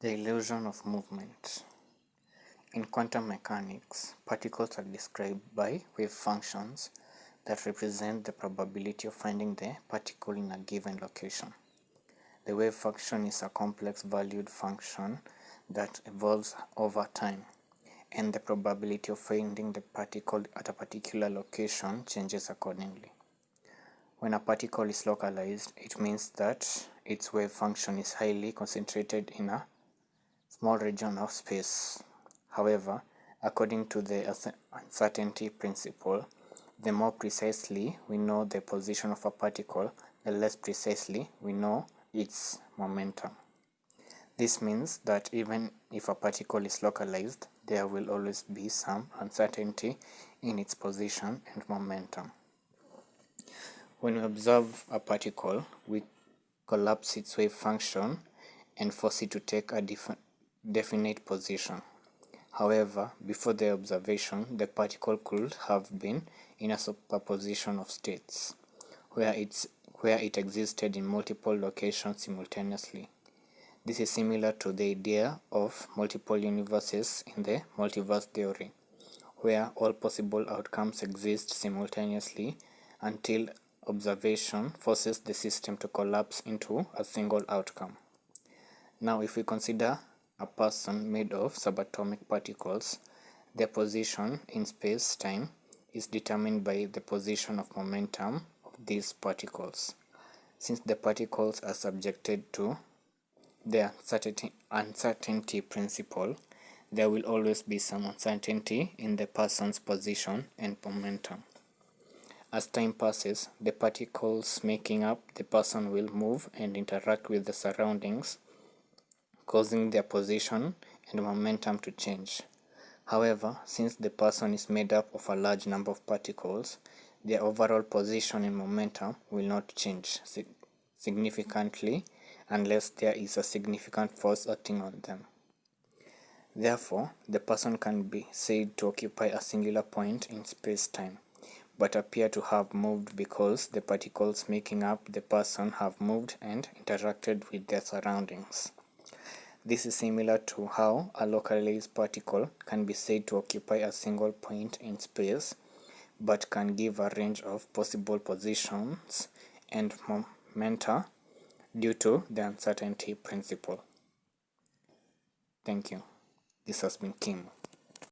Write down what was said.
The illusion of movement. In quantum mechanics, particles are described by wave functions that represent the probability of finding the particle in a given location. The wave function is a complex valued function that evolves over time, and the probability of finding the particle at a particular location changes accordingly. When a particle is localized, it means that its wave function is highly concentrated in a small region of space. However, according to the uncertainty principle, the more precisely we know the position of a particle, the less precisely we know its momentum. This means that even if a particle is localized, there will always be some uncertainty in its position and momentum. When we observe a particle, we collapse its wave function and force it to take a definite position. However, before the observation, the particle could have been in a superposition of states, where it existed in multiple locations simultaneously. This is similar to the idea of multiple universes in the multiverse theory, where all possible outcomes exist simultaneously until observation forces the system to collapse into a single outcome. Now, if we consider a person made of subatomic particles, their position in space-time is determined by the position of momentum of these particles. Since the particles are subjected to the uncertainty principle, there will always be some uncertainty in the person's position and momentum. As time passes, the particles making up the person will move and interact with the surroundings, causing their position and momentum to change. However, since the person is made up of a large number of particles, their overall position and momentum will not change significantly unless there is a significant force acting on them. Therefore, the person can be said to occupy a singular point in space-time, but appear to have moved because the particles making up the person have moved and interacted with their surroundings. This is similar to how a localized particle can be said to occupy a single point in space, but can give a range of possible positions and momenta due to the uncertainty principle. Thank you. This has been Kim.